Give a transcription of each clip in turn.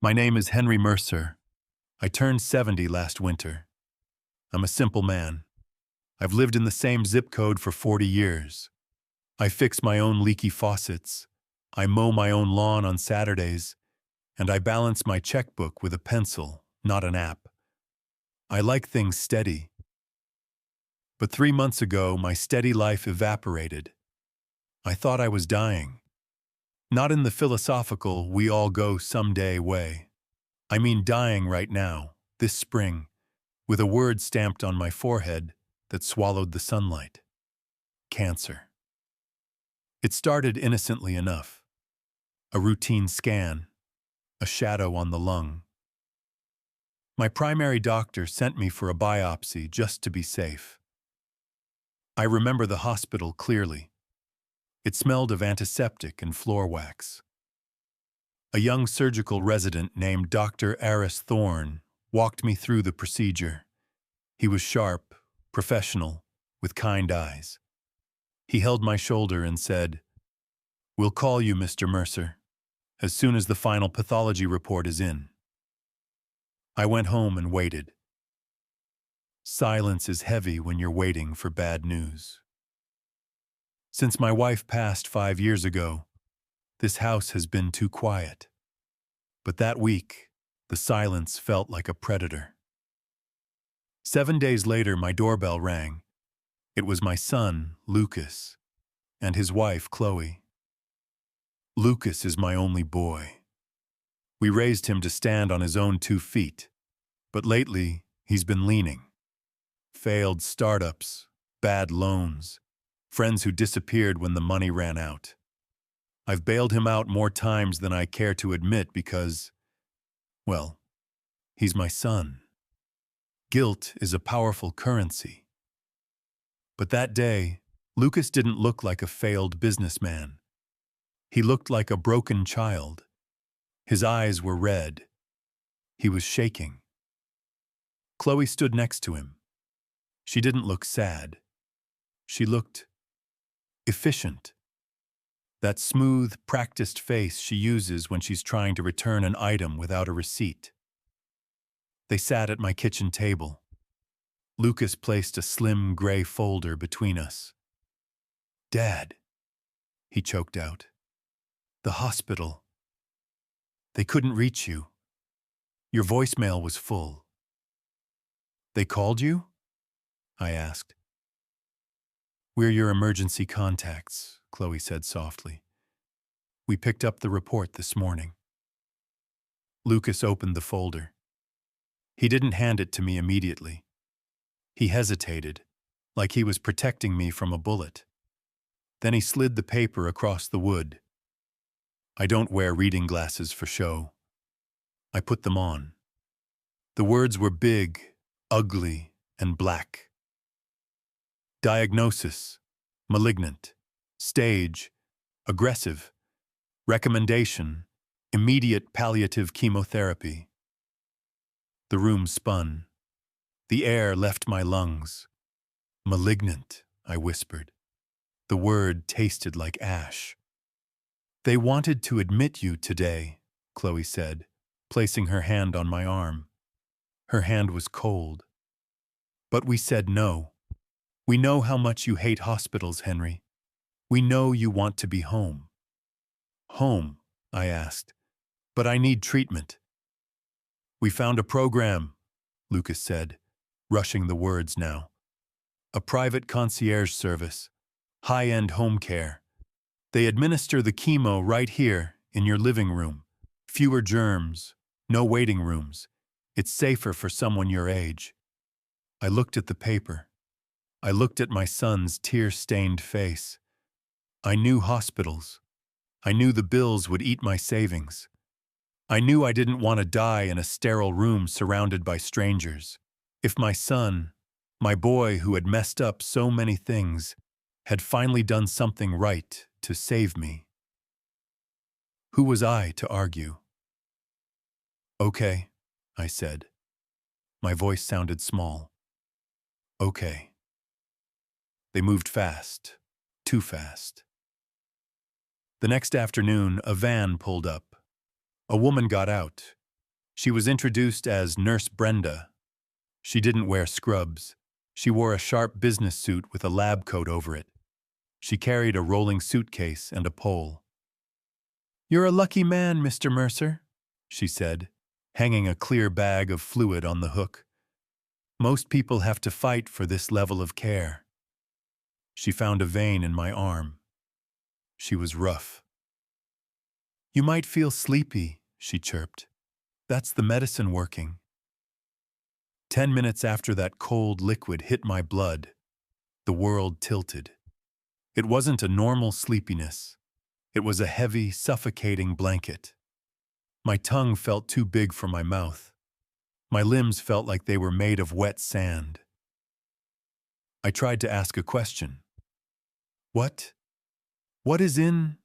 My name is Henry Mercer. I turned 70 last winter. I'm a simple man. I've lived in the same zip code for 40 years. I fix my own leaky faucets. I mow my own lawn on Saturdays. And I balance my checkbook with a pencil, not an app. I like things steady. But 3 months ago, my steady life evaporated. I thought I was dying. Not in the philosophical, we all go someday way. I mean dying right now, this spring, with a word stamped on my forehead that swallowed the sunlight. Cancer. It started innocently enough. A routine scan, a shadow on the lung. My primary doctor sent me for a biopsy just to be safe. I remember the hospital clearly. It smelled of antiseptic and floor wax. A young surgical resident named Dr. Aris Thorne walked me through the procedure. He was sharp, professional, with kind eyes. He held my shoulder and said, "We'll call you, Mr. Mercer, as soon as the final pathology report is in." I went home and waited. Silence is heavy when you're waiting for bad news. Since my wife passed 5 years ago, this house has been too quiet. But that week, the silence felt like a predator. 7 days later, my doorbell rang. It was my son, Lucas, and his wife, Chloe. Lucas is my only boy. We raised him to stand on his own 2 feet, but lately he's been leaning. Failed startups, bad loans, friends who disappeared when the money ran out. I've bailed him out more times than I care to admit because, well, he's my son. Guilt is a powerful currency. But that day, Lucas didn't look like a failed businessman. He looked like a broken child. His eyes were red. He was shaking. Chloe stood next to him. She didn't look sad. She looked efficient. That smooth, practiced face she uses when she's trying to return an item without a receipt. They sat at my kitchen table. Lucas placed a slim gray folder between us. "Dad," he choked out. "The hospital. They couldn't reach you. Your voicemail was full." "They called you?" I asked. "We're your emergency contacts," Chloe said softly. "We picked up the report this morning." Lucas opened the folder. He didn't hand it to me immediately. He hesitated, like he was protecting me from a bullet. Then he slid the paper across the wood. I don't wear reading glasses for show. I put them on. The words were big, ugly, and black. Diagnosis: malignant. Stage: aggressive. Recommendation: immediate palliative chemotherapy. The room spun. The air left my lungs. "Malignant," I whispered. The word tasted like ash. "They wanted to admit you today," Chloe said, placing her hand on my arm. Her hand was cold. "But we said no. We know how much you hate hospitals, Henry. We know you want to be home." "Home?" I asked. "But I need treatment." "We found a program," Lucas said, rushing the words now. "A private concierge service. High-end home care. They administer the chemo right here in your living room. Fewer germs, no waiting rooms. It's safer for someone your age." I looked at the paper. I looked at my son's tear-stained face. I knew hospitals. I knew the bills would eat my savings. I knew I didn't want to die in a sterile room surrounded by strangers. If my son, my boy who had messed up so many things, had finally done something right to save me, who was I to argue? "Okay," I said. My voice sounded small. "Okay." They moved fast, too fast. The next afternoon, a van pulled up. A woman got out, She was introduced as Nurse Brenda. She didn't wear scrubs. She wore a sharp business suit with a lab coat over it. She carried a rolling suitcase and a pole. "You're a lucky man, Mr. Mercer," she said, hanging a clear bag of fluid on the hook. "Most people have to fight for this level of care." She found a vein in my arm. She was rough. "You might feel sleepy," she chirped. "That's the medicine working." 10 minutes after that cold liquid hit my blood, the world tilted. It wasn't a normal sleepiness. It was a heavy, suffocating blanket. My tongue felt too big for my mouth. My limbs felt like they were made of wet sand. I tried to ask a question. What is in?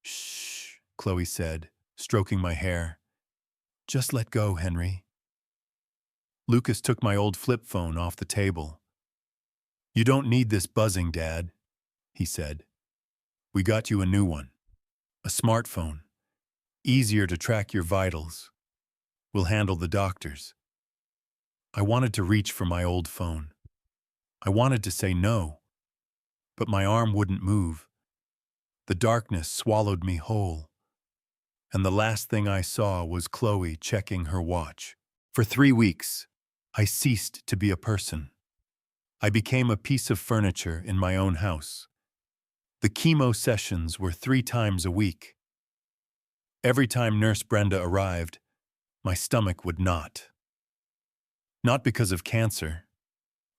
Shh, Chloe said, stroking my hair. "Just let go, Henry." Lucas took my old flip phone off the table. "You don't need this buzzing, Dad," he said. "We got you a new one. A smartphone. Easier to track your vitals. We'll handle the doctors." I wanted to reach for my old phone. I wanted to say no, but my arm wouldn't move. The darkness swallowed me whole. And the last thing I saw was Chloe checking her watch. For 3 weeks, I ceased to be a person. I became a piece of furniture in my own house. The chemo sessions were 3 times a week. Every time Nurse Brenda arrived, my stomach would knot. Not because of cancer,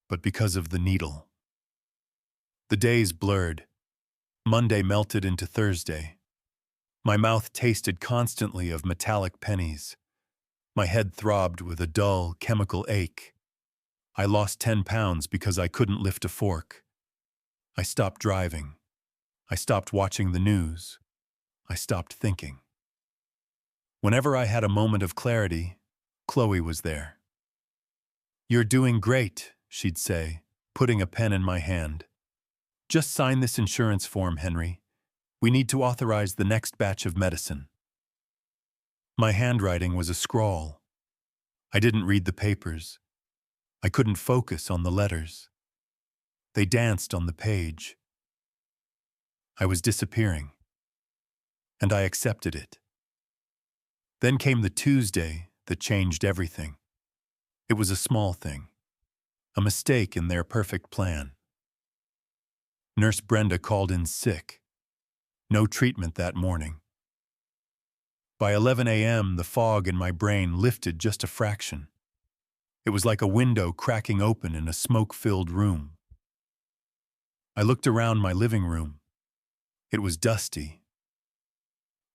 but because of the needle. The days blurred. Monday melted into Thursday. My mouth tasted constantly of metallic pennies. My head throbbed with a dull, chemical ache. I lost 10 pounds because I couldn't lift a fork. I stopped driving. I stopped watching the news. I stopped thinking. Whenever I had a moment of clarity, Chloe was there. "You're doing great," she'd say, putting a pen in my hand. "Just sign this insurance form, Henry. We need to authorize the next batch of medicine." My handwriting was a scrawl. I didn't read the papers. I couldn't focus on the letters. They danced on the page. I was disappearing. And I accepted it. Then came the Tuesday that changed everything. It was a small thing. A mistake in their perfect plan. Nurse Brenda called in sick. No treatment that morning. By 11 a.m., the fog in my brain lifted just a fraction. It was like a window cracking open in a smoke-filled room. I looked around my living room. It was dusty.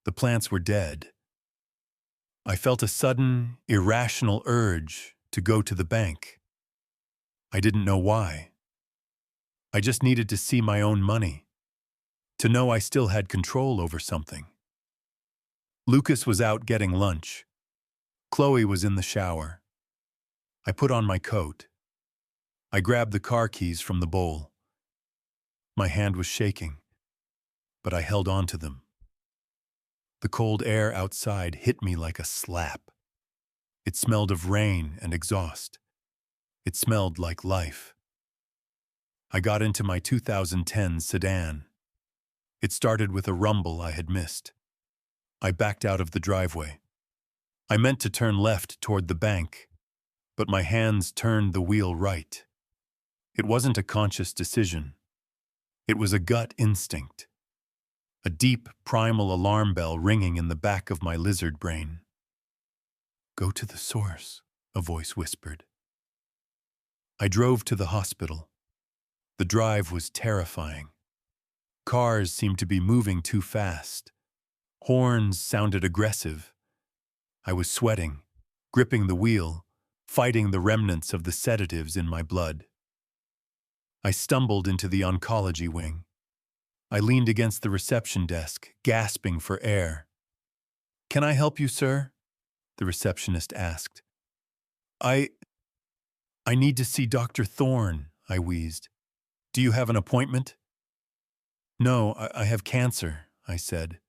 The plants were dead. I felt a sudden, irrational urge to go to the bank. I didn't know why. I just needed to see my own money, to know I still had control over something. Lucas was out getting lunch. Chloe was in the shower. I put on my coat. I grabbed the car keys from the bowl. My hand was shaking, but I held on to them. The cold air outside hit me like a slap. It smelled of rain and exhaust. It smelled like life. I got into my 2010 sedan. It started with a rumble I had missed. I backed out of the driveway. I meant to turn left toward the bank, but my hands turned the wheel right. It wasn't a conscious decision. It was a gut instinct. A deep, primal alarm bell ringing in the back of my lizard brain. "Go to the source," a voice whispered. I drove to the hospital. The drive was terrifying. Cars seemed to be moving too fast. Horns sounded aggressive. I was sweating, gripping the wheel, fighting the remnants of the sedatives in my blood. I stumbled into the oncology wing. I leaned against the reception desk, gasping for air. "Can I help you, sir?" the receptionist asked. I need to see Dr. Thorne," I wheezed. "Do you have an appointment?" "No, I have cancer," I said.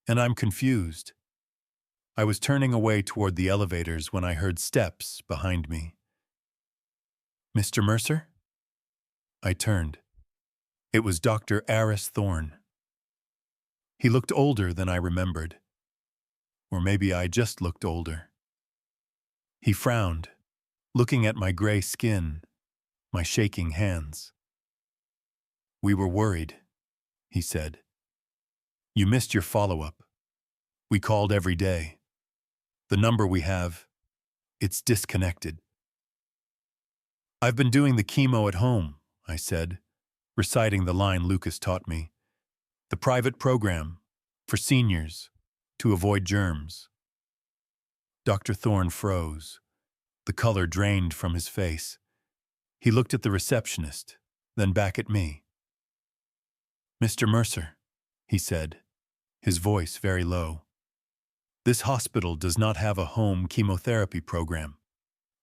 "And I'm confused." I was turning away toward the elevators when I heard steps behind me. "Mr. Mercer?" I turned. It was Dr. Aris Thorne. He looked older than I remembered. Or maybe I just looked older. He frowned, looking at my gray skin, my shaking hands. "We were worried," he said. "You missed your follow-up. We called every day. The number we have, it's disconnected." "I've been doing the chemo at home," I said, reciting the line Lucas taught me. "The private program, for seniors, to avoid germs." Dr. Thorne froze. The color drained from his face. He looked at the receptionist, then back at me. "Mr. Mercer," he said, his voice very low, "this hospital does not have a home chemotherapy program.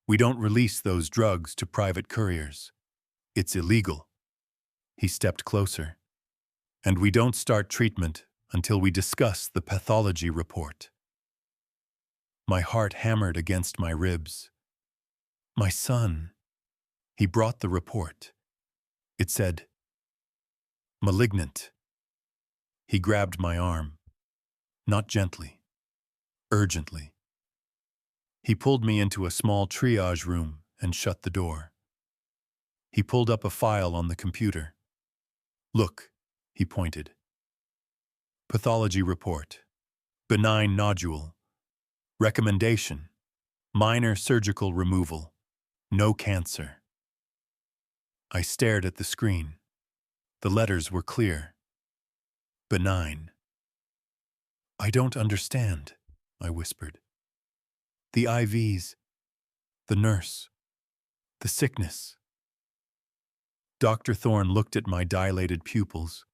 We don't release those drugs to private couriers. It's illegal." He stepped closer. "And we don't start treatment until we discuss the pathology report." My heart hammered against my ribs. My son. He brought the report. It said, "Malignant." He grabbed my arm. Not gently. Urgently. He pulled me into a small triage room and shut the door. He pulled up a file on the computer. "Look," he pointed. "Pathology report. Benign nodule. Recommendation. Minor surgical removal. No cancer." I stared at the screen. The letters were clear. Benign. "I don't understand," I whispered. "The IVs, the nurse, the sickness." Dr. Thorne looked at my dilated pupils.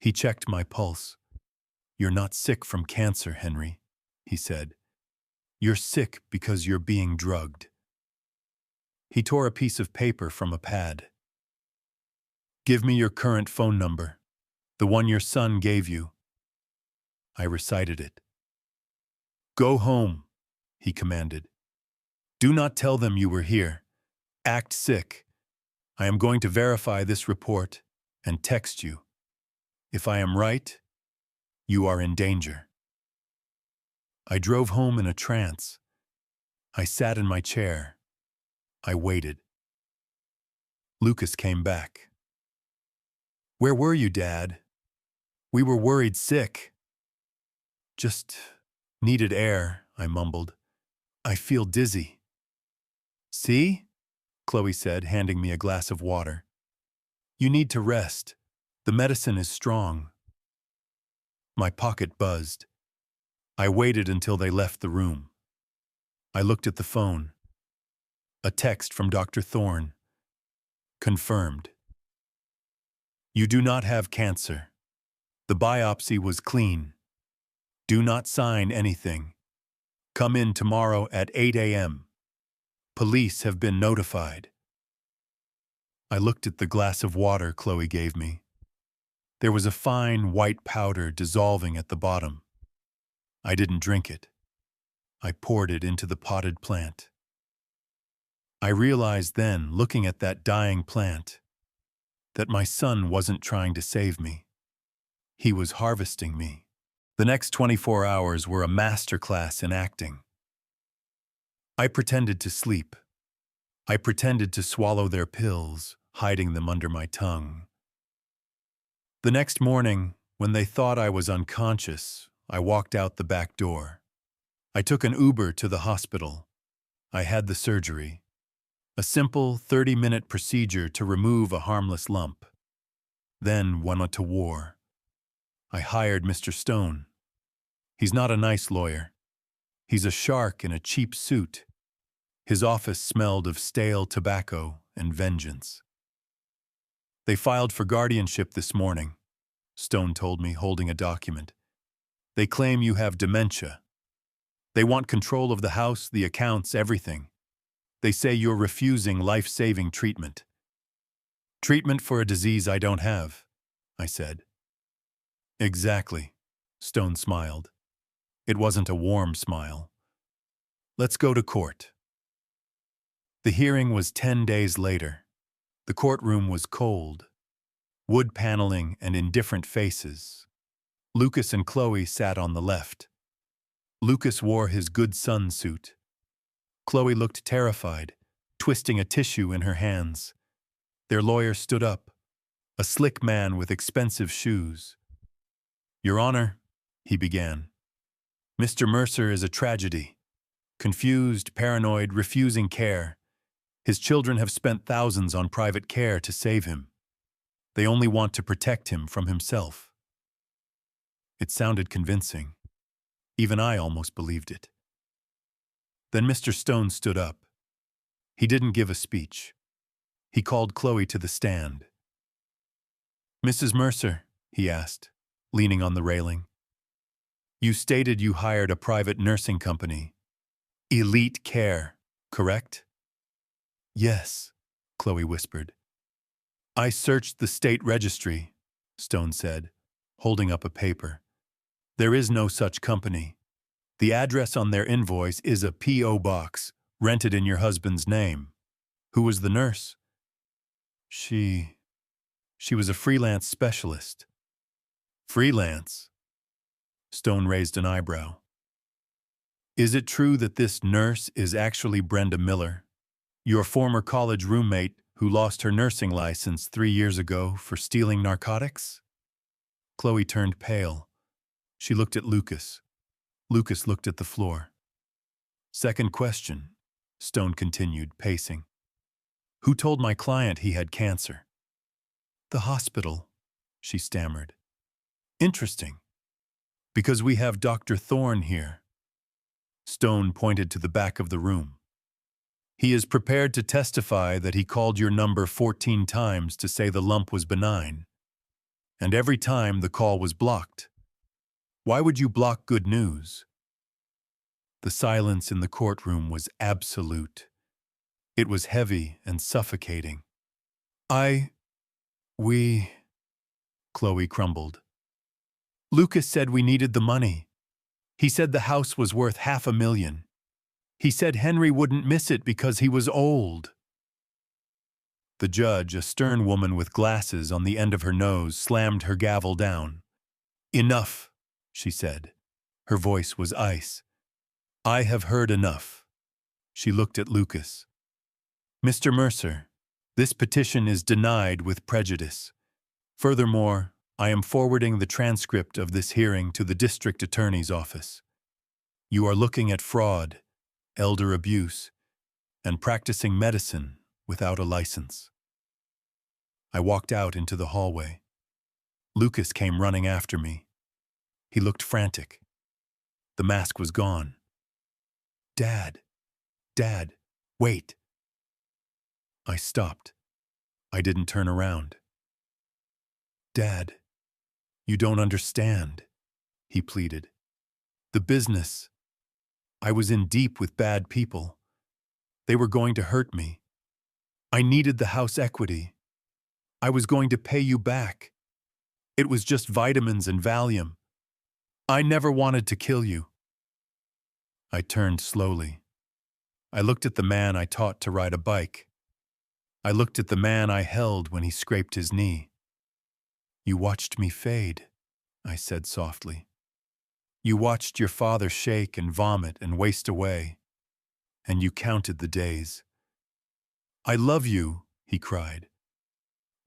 He checked my pulse. "You're not sick from cancer, Henry," he said. "You're sick because you're being drugged." He tore a piece of paper from a pad. "Give me your current phone number, the one your son gave you." I recited it. "Go home," he commanded. "Do not tell them you were here. Act sick. I am going to verify this report and text you. If I am right, you are in danger." I drove home in a trance. I sat in my chair. I waited. Lucas came back. "Where were you, Dad?" "We were worried sick." "Just needed air," I mumbled. "I feel dizzy." "See?" Chloe said, handing me a glass of water. "You need to rest. The medicine is strong." My pocket buzzed. I waited until they left the room. I looked at the phone. A text from Dr. Thorne. Confirmed. "You do not have cancer. The biopsy was clean. Do not sign anything. Come in tomorrow at 8 a.m. Police have been notified." I looked at the glass of water Chloe gave me. There was a fine white powder dissolving at the bottom. I didn't drink it. I poured it into the potted plant. I realized then, looking at that dying plant, that my son wasn't trying to save me. He was harvesting me. The next 24 hours were a masterclass in acting. I pretended to sleep. I pretended to swallow their pills, hiding them under my tongue. The next morning, when they thought I was unconscious, I walked out the back door. I took an Uber to the hospital. I had the surgery. A simple 30-minute procedure to remove a harmless lump. Then went to war. I hired Mr. Stone. He's not a nice lawyer. He's a shark in a cheap suit. His office smelled of stale tobacco and vengeance. "They filed for guardianship this morning," Stone told me, holding a document. "They claim you have dementia. They want control of the house, the accounts, everything. They say you're refusing life-saving treatment." "Treatment for a disease I don't have," I said. "Exactly," Stone smiled. It wasn't a warm smile. Let's go to court. The hearing was 10 days later. The courtroom was cold, wood paneling and indifferent faces. Lucas and Chloe sat on the left. Lucas wore his good son suit. Chloe looked terrified, twisting a tissue in her hands. Their lawyer stood up, a slick man with expensive shoes. "Your Honor," he began, "Mr. Mercer is a tragedy. Confused, paranoid, refusing care. His children have spent thousands on private care to save him. They only want to protect him from himself." It sounded convincing. Even I almost believed it. Then Mr. Stone stood up. He didn't give a speech. He called Chloe to the stand. "Mrs. Mercer," he asked, leaning on the railing, "you stated you hired a private nursing company. Elite Care, correct?" "Yes," Chloe whispered. "I searched the state registry," Stone said, holding up a paper. "There is no such company. The address on their invoice is a P.O. box, rented in your husband's name. Who was the nurse?" She was a freelance specialist." "Freelance?" Stone raised an eyebrow. "Is it true that this nurse is actually Brenda Miller, your former college roommate who lost her nursing license 3 years ago for stealing narcotics?" Chloe turned pale. She looked at Lucas. Lucas looked at the floor. "Second question," Stone continued, pacing. "Who told my client he had cancer?" "The hospital," she stammered. "Interesting. Because we have Dr. Thorne here." Stone pointed to the back of the room. "He is prepared to testify that he called your number 14 times to say the lump was benign. And every time the call was blocked. Why would you block good news?" The silence in the courtroom was absolute. It was heavy and suffocating. We, Chloe crumbled. "Lucas said we needed the money. He said the house was worth $500,000. He said Henry wouldn't miss it because he was old." The judge, a stern woman with glasses on the end of her nose, slammed her gavel down. "Enough," she said. Her voice was ice. "I have heard enough." She looked at Lucas. "Mr. Mercer, this petition is denied with prejudice. Furthermore, I am forwarding the transcript of this hearing to the district attorney's office. You are looking at fraud, elder abuse, and practicing medicine without a license." I walked out into the hallway. Lucas came running after me. He looked frantic. The mask was gone. Dad, wait." I stopped. I didn't turn around. "Dad, you don't understand," he pleaded. "The business. I was in deep with bad people. They were going to hurt me. I needed the house equity. I was going to pay you back. It was just vitamins and Valium. I never wanted to kill you." I turned slowly. I looked at the man I taught to ride a bike. I looked at the man I held when he scraped his knee. "You watched me fade," I said softly. "You watched your father shake and vomit and waste away, and you counted the days." "I love you," he cried.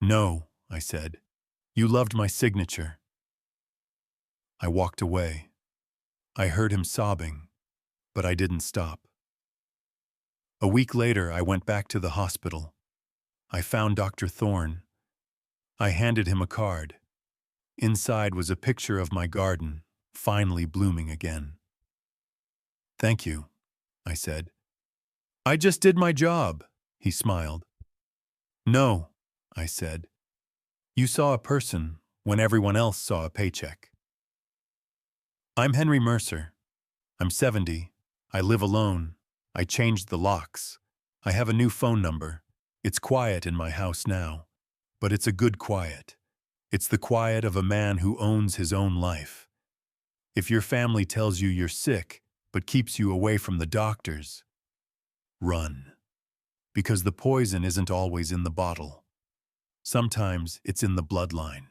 "No," I said. "You loved my signature." I walked away. I heard him sobbing, but I didn't stop. A week later, I went back to the hospital. I found Dr. Thorne. I handed him a card. Inside was a picture of my garden, finally blooming again. "Thank you," I said. "I just did my job," he smiled. "No," I said. "You saw a person when everyone else saw a paycheck." "I'm Henry Mercer. I'm 70. I live alone. I changed the locks. I have a new phone number. It's quiet in my house now, but it's a good quiet. It's the quiet of a man who owns his own life. If your family tells you you're sick but keeps you away from the doctors, run. Because the poison isn't always in the bottle. Sometimes it's in the bloodline.